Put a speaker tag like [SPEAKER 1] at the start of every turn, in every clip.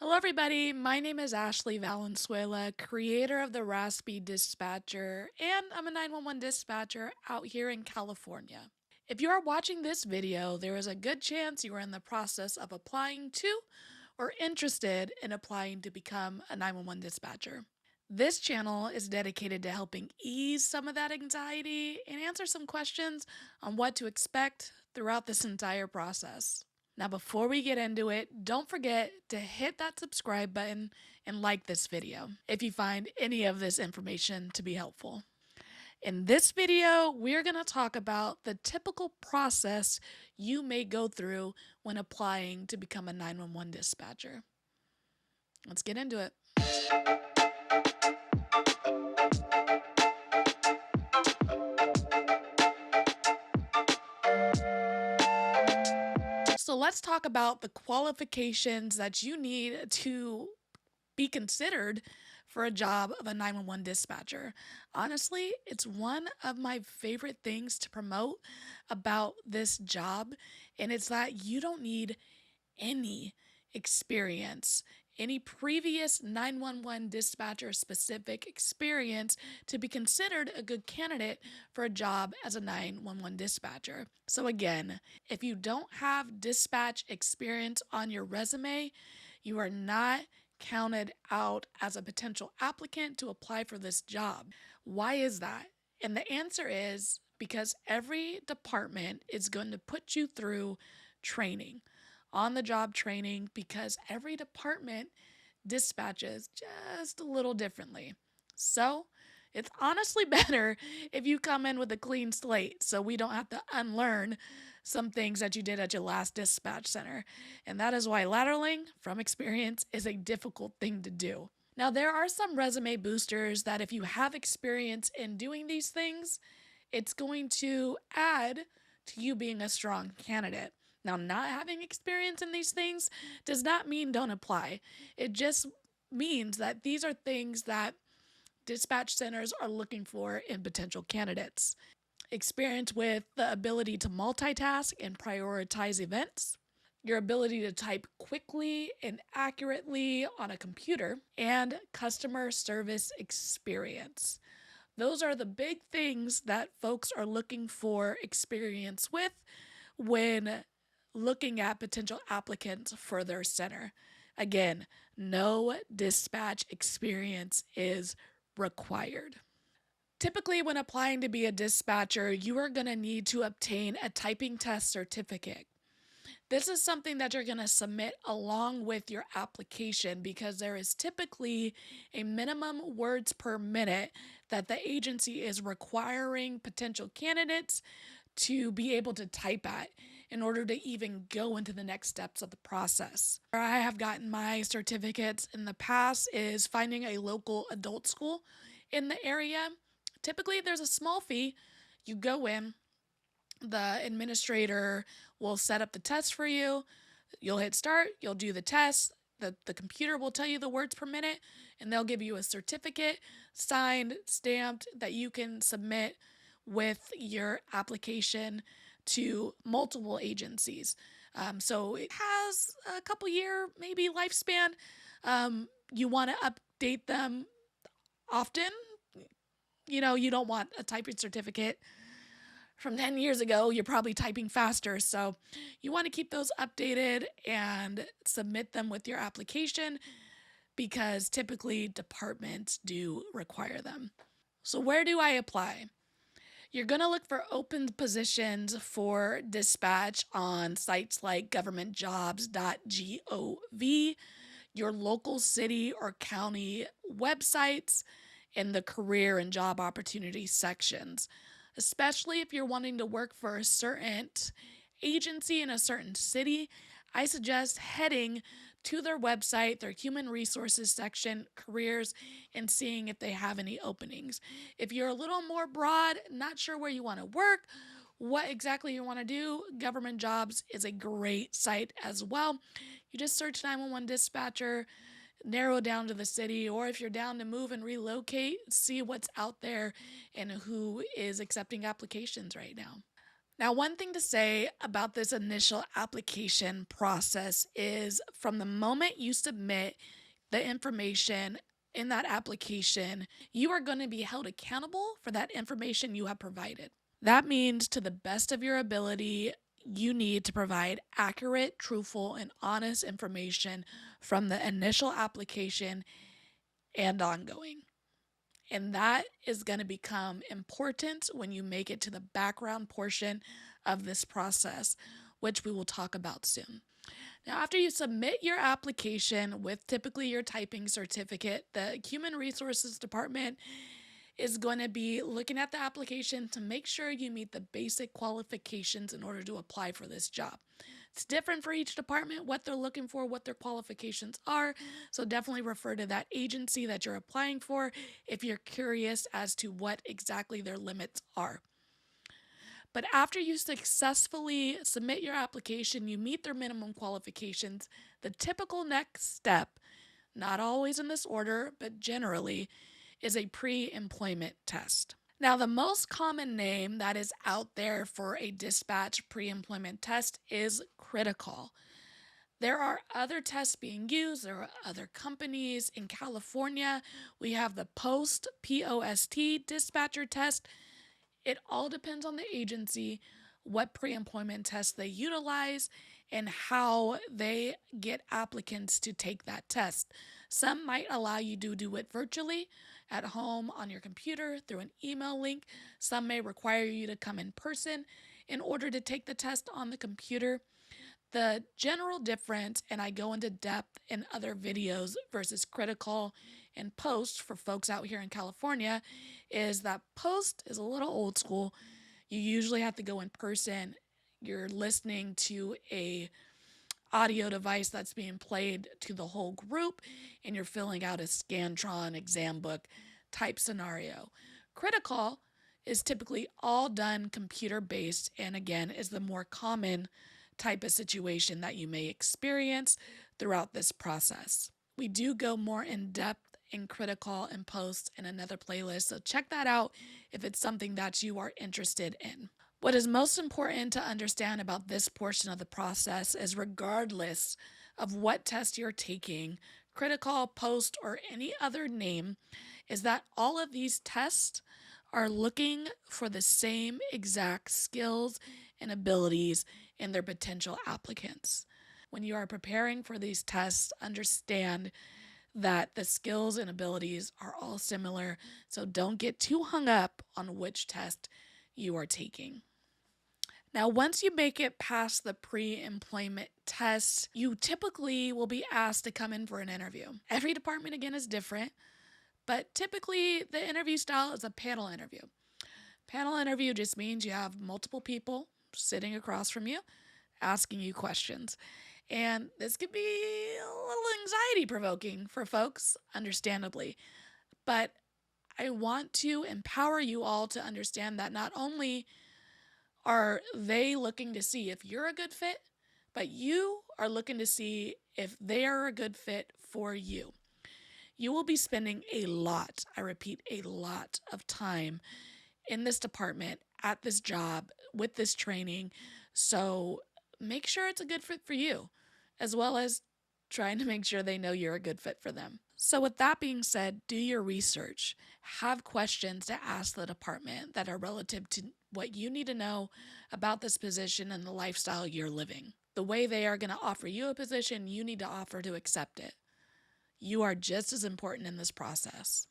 [SPEAKER 1] Hello, everybody. My name is Ashley Valenzuela, creator of the Raspy Dispatcher, and I'm a 911 dispatcher out here in California. If you are watching this video, there is a good chance you are in the process of applying to or interested in applying to become a 911 dispatcher. This channel is dedicated to helping ease some of that anxiety and answer some questions on what to expect throughout this entire process. Now, before we get into it, don't forget to hit that subscribe button and like this video if you find any of this information to be helpful. In this video, we're going to talk about the typical process you may go through when applying to become a 911 dispatcher. Let's get into it. So let's talk about the qualifications that you need to be considered for a job of a 911 dispatcher. Honestly, it's one of my favorite things to promote about this job, and it's that you don't need any experience, any previous 911 dispatcher specific experience to be considered a good candidate for a job as a 911 dispatcher. So, again, if you don't have dispatch experience on your resume, you are not counted out as a potential applicant to apply for this job. Why is that? And the answer is because every department is going to put you through training, on the job training, because every department dispatches just a little differently. So it's honestly better if you come in with a clean slate so we don't have to unlearn some things that you did at your last dispatch center. And that is why lateraling from experience is a difficult thing to do. Now, there are some resume boosters that if you have experience in doing these things, it's going to add to you being a strong candidate. Now, not having experience in these things does not mean don't apply. It just means that these are things that dispatch centers are looking for in potential candidates. Experience with the ability to multitask and prioritize events, your ability to type quickly and accurately on a computer, and customer service experience. Those are the big things that folks are looking for experience with when looking at potential applicants for their center. Again, no dispatch experience is required. Typically, when applying to be a dispatcher, you are going to need to obtain a typing test certificate. This is something that you're going to submit along with your application because there is typically a minimum words per minute that the agency is requiring potential candidates to be able to type at in order to even go into the next steps of the process. Where I have gotten my certificates in the past is finding a local adult school in the area. Typically, there's a small fee. You go in, the administrator will set up the test for you. You'll hit start, you'll do the test. The computer will tell you the words per minute, and they'll give you a certificate signed, stamped that you can submit with your application to multiple agencies. So it has a couple year maybe lifespan. You want to update them often. You don't want a typing certificate from 10 years ago. You're probably typing faster. So you want to keep those updated and submit them with your application because typically departments do require them. So where do I apply? You're going to look for open positions for dispatch on sites like governmentjobs.gov, your local city or county websites, and the career and job opportunity sections. Especially if you're wanting to work for a certain agency in a certain city, I suggest heading to their website, their human resources section, careers, and seeing if they have any openings. If you're a little more broad, not sure where you want to work, what exactly you want to do, Government Jobs is a great site as well. You just search 911 dispatcher, narrow down to the city, or if you're down to move and relocate, see what's out there and who is accepting applications right now. Now, one thing to say about this initial application process is from the moment you submit the information in that application, you are going to be held accountable for that information you have provided. That means, to the best of your ability, you need to provide accurate, truthful, and honest information from the initial application and ongoing. And that is going to become important when you make it to the background portion of this process, which we will talk about soon. Now, after you submit your application with typically your typing certificate, the Human Resources Department is going to be looking at the application to make sure you meet the basic qualifications in order to apply for this job. It's different for each department, what they're looking for, what their qualifications are. So definitely refer to that agency that you're applying for if you're curious as to what exactly their limits are. But after you successfully submit your application, you meet their minimum qualifications, the typical next step, not always in this order, but generally, is a pre-employment test. Now, the most common name that is out there for a dispatch pre-employment test is Critical. There are other tests being used. There are other companies. In California, we have the POST dispatcher test. It all depends on the agency, what pre-employment tests they utilize, and how they get applicants to take that test. Some might allow you to do it virtually at home on your computer through an email link. Some may require you to come in person in order to take the test on the computer. The general difference, and I go into depth in other videos versus Critical and Post for folks out here in California, is that Post is a little old school. You usually have to go in person. You're listening to a audio device that's being played to the whole group, and you're filling out a Scantron exam book type scenario. Critical is typically all done computer based, and again is the more common type of situation that you may experience throughout this process. We do go more in depth in Critical and Post in another playlist, so check that out if it's something that you are interested in. What is most important to understand about this portion of the process is, regardless of what test you're taking, Critical, Post, or any other name, is that all of these tests are looking for the same exact skills and abilities in their potential applicants. When you are preparing for these tests, understand that the skills and abilities are all similar, so don't get too hung up on which test you are taking. Now, once you make it past the pre-employment test, you typically will be asked to come in for an interview. Every department, again, is different, but typically the interview style is a panel interview. Panel interview just means you have multiple people sitting across from you asking you questions. And this could be a little anxiety provoking for folks, understandably. But I want to empower you all to understand that not only are they looking to see if you're a good fit, but you are looking to see if they are a good fit for you. You will be spending a lot, I repeat, a lot of time in this department, at this job, with this training. So make sure it's a good fit for you, as well as trying to make sure they know you're a good fit for them. So with that being said, do your research. Have questions to ask the department that are relative to what you need to know about this position and the lifestyle you're living. The way they are going to offer you a position, you need to offer to accept it. You are just as important in this process.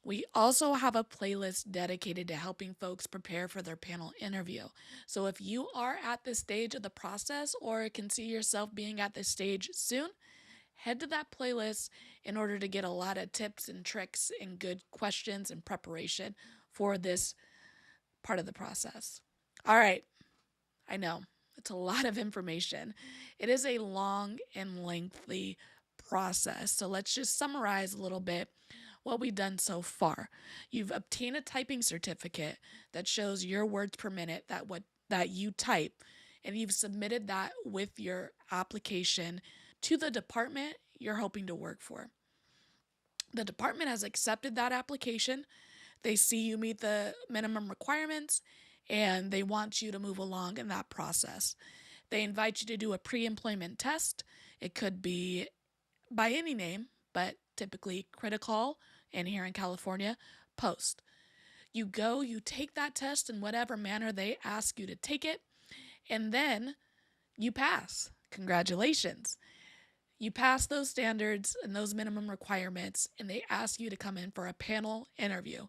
[SPEAKER 1] We also have a playlist dedicated to helping folks prepare for their panel interview. So if you are at this stage of the process or can see yourself being at this stage soon, head to that playlist in order to get a lot of tips and tricks and good questions and preparation for this part of the process. All right, I know it's a lot of information. It is a long and lengthy process. So let's just summarize a little bit what we've done so far. You've obtained a typing certificate that shows your words per minute that you type, and you've submitted that with your application to the department you're hoping to work for. The department has accepted that application. They see you meet the minimum requirements, and they want you to move along in that process. They invite you to do a pre-employment test. It could be by any name, but typically critical, and here in California, post. You go, you take that test in whatever manner they ask you to take it, and then you pass. Congratulations. You pass those standards and those minimum requirements, and they ask you to come in for a panel interview.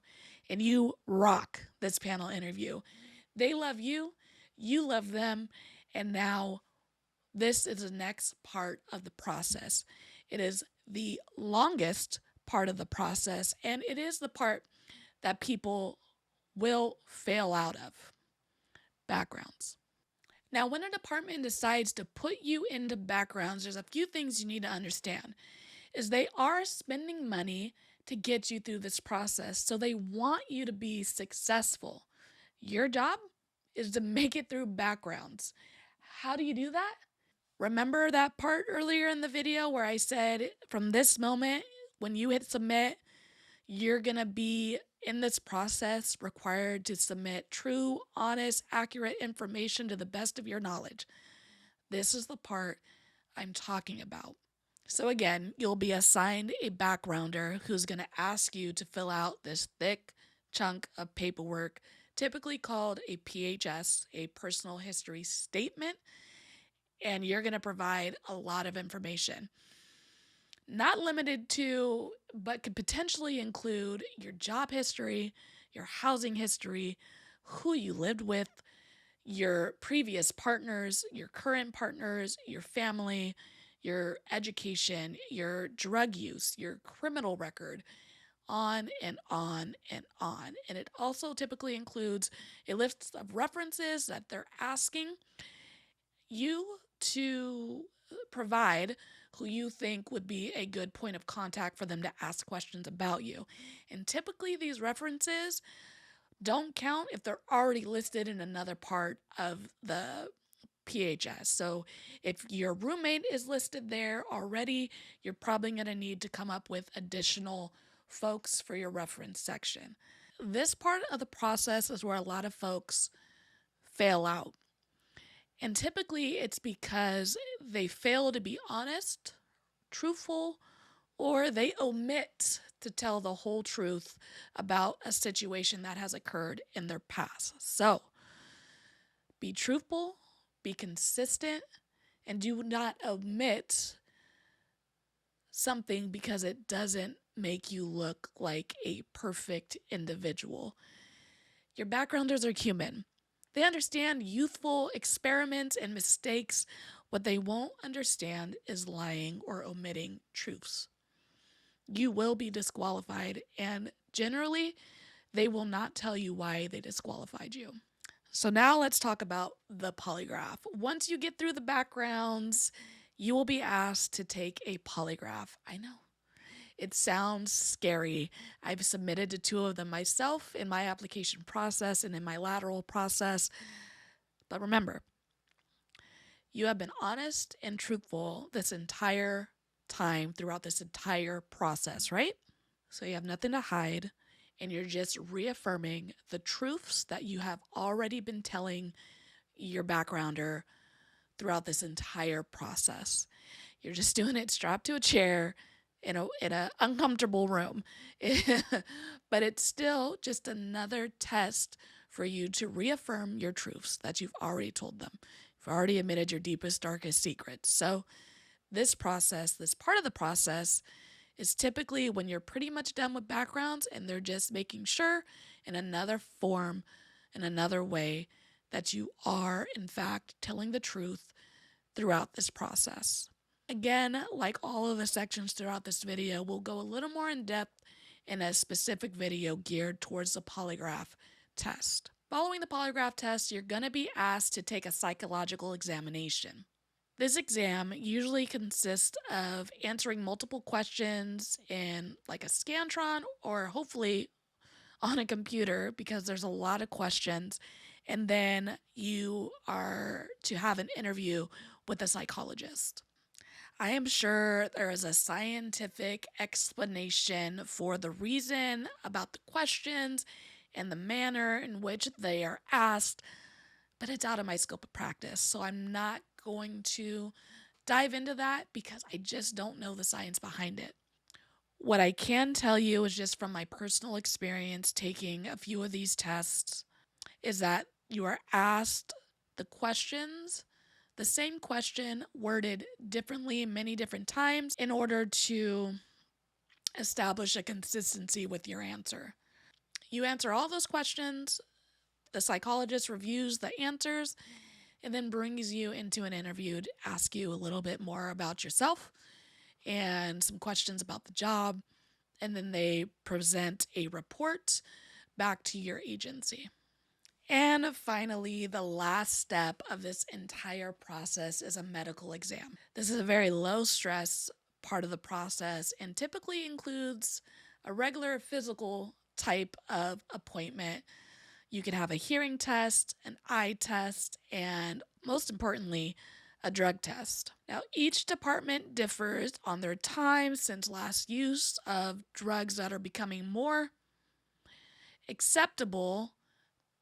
[SPEAKER 1] And you rock this panel interview. They love you, you love them, and now this is the next part of the process. It is the longest part of the process, and it is the part that people will fail out of: backgrounds. Now, when a department decides to put you into backgrounds, there's a few things you need to understand. Is they are spending money to get you through this process, so they want you to be successful. Your job is to make it through backgrounds. How do you do that? Remember that part earlier in the video where I said from this moment, when you hit submit, you're going to be in this process required to submit true, honest, accurate information to the best of your knowledge. This is the part I'm talking about. So again, you'll be assigned a backgrounder who's going to ask you to fill out this thick chunk of paperwork, typically called a PHS, a personal history statement, and you're going to provide a lot of information. Not limited to, but could potentially include your job history, your housing history, who you lived with, your previous partners, your current partners, your family, your education, your drug use, your criminal record, on and on and on. And it also typically includes a list of references that they're asking you to provide, who you think would be a good point of contact for them to ask questions about you. And typically these references don't count if they're already listed in another part of the PHS. So if your roommate is listed there already, you're probably going to need to come up with additional folks for your reference section. This part of the process is where a lot of folks fail out. And typically it's because they fail to be honest, truthful, or they omit to tell the whole truth about a situation that has occurred in their past. So be truthful, be consistent, and do not omit something because it doesn't make you look like a perfect individual. Your backgrounders are human. They understand youthful experiments and mistakes. What they won't understand is lying or omitting truths. You will be disqualified, and generally, they will not tell you why they disqualified you. So now let's talk about the polygraph. Once you get through the backgrounds, you will be asked to take a polygraph. I know. It sounds scary. I've submitted to 2 of them myself in my application process and in my lateral process. But remember, you have been honest and truthful this entire time throughout this entire process, right? So you have nothing to hide, and you're just reaffirming the truths that you have already been telling your backgrounder throughout this entire process. You're just doing it strapped to a chair in a uncomfortable room. But it's still just another test for you to reaffirm your truths that you've already told them. You've already admitted your deepest, darkest secrets. So this process, this part of the process, is typically when you're pretty much done with backgrounds and they're just making sure in another form, in another way, that you are, in fact, telling the truth throughout this process. Again, like all of the sections throughout this video, we'll go a little more in depth in a specific video geared towards the polygraph test. Following the polygraph test, you're going to be asked to take a psychological examination. This exam usually consists of answering multiple questions in like a Scantron or hopefully on a computer because there's a lot of questions. And then you are to have an interview with a psychologist. I am sure there is a scientific explanation for the reason about the questions and the manner in which they are asked, but it's out of my scope of practice. So I'm not going to dive into that because I just don't know the science behind it. What I can tell you is just from my personal experience taking a few of these tests is that you are asked the questions, the same question worded differently many different times in order to establish a consistency with your answer. You answer all those questions, the psychologist reviews the answers, and then brings you into an interview to ask you a little bit more about yourself and some questions about the job. And then they present a report back to your agency. And finally, the last step of this entire process is a medical exam. This is a very low stress part of the process and typically includes a regular physical type of appointment. You could have a hearing test, an eye test, and most importantly, a drug test. Now, each department differs on their time since last use of drugs that are becoming more acceptable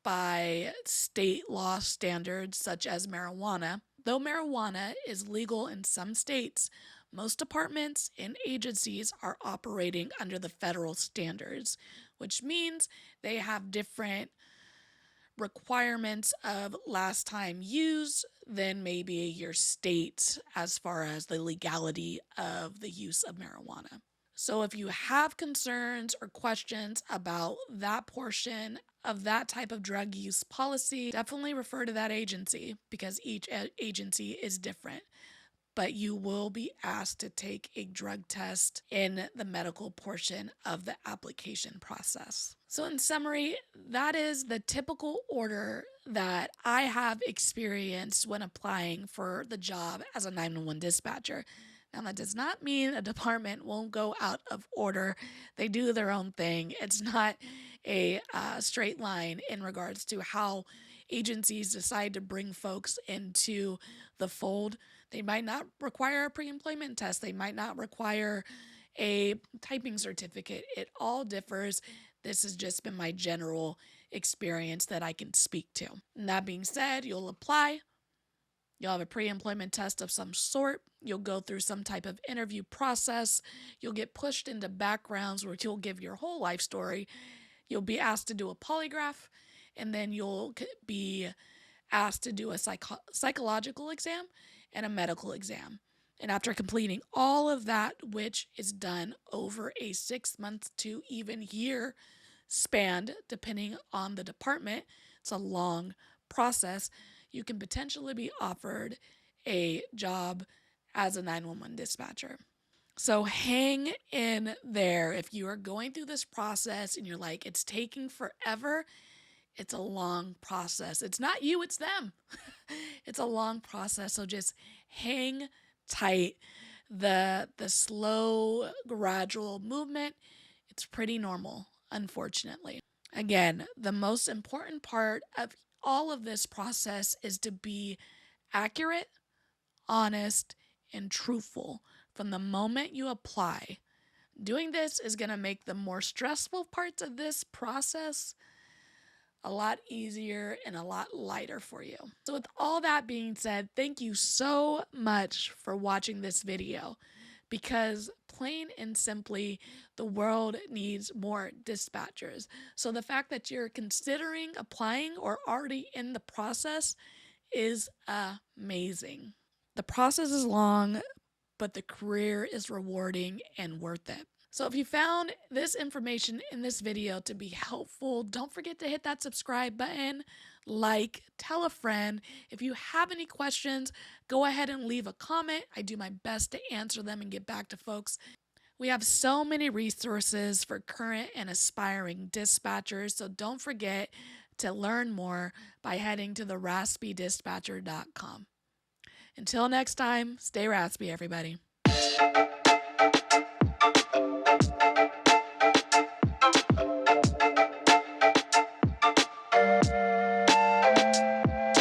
[SPEAKER 1] by state law standards such as marijuana. Though marijuana is legal in some states, most departments and agencies are operating under the federal standards, which means they have different requirements of last time used than maybe your state as far as the legality of the use of marijuana. So if you have concerns or questions about that portion of that type of drug use policy, definitely refer to that agency because each agency is different. But you will be asked to take a drug test in the medical portion of the application process. So in summary, that is the typical order that I have experienced when applying for the job as a 911 dispatcher. Now, that does not mean a department won't go out of order. They do their own thing. It's not a straight line in regards to how agencies decide to bring folks into the fold. They might not require a pre-employment test. They might not require a typing certificate. It all differs. This has just been my general experience that I can speak to. And that being said, you'll apply. You'll have a pre-employment test of some sort. You'll go through some type of interview process. You'll get pushed into backgrounds where you'll give your whole life story. You'll be asked to do a polygraph, and then you'll be asked to do a psychological exam and a medical exam. And after completing all of that, which is done over a 6 month to even year span, depending on the department, it's a long process, you can potentially be offered a job as a 911 dispatcher. So hang in there. If you are going through this process and you're like, it's taking forever, it's a long process. It's not you, it's them. It's a long process. So just hang tight. The slow, gradual movement, it's pretty normal, unfortunately. Again, the most important part of all of this process is to be accurate, honest, and truthful from the moment you apply. Doing this is going to make the more stressful parts of this process a lot easier and a lot lighter for you. So with all that being said, thank you so much for watching this video because plain and simply, the world needs more dispatchers. So the fact that you're considering applying or already in the process is amazing. The process is long, but the career is rewarding and worth it. So if you found this information in this video to be helpful, don't forget to hit that subscribe button, tell a friend. If you have any questions, go ahead and leave a comment. I do my best to answer them and get back to folks. We have so many resources for current and aspiring dispatchers, so don't forget to learn more by heading to the raspydispatcher.com. Until next time, stay raspy, everybody.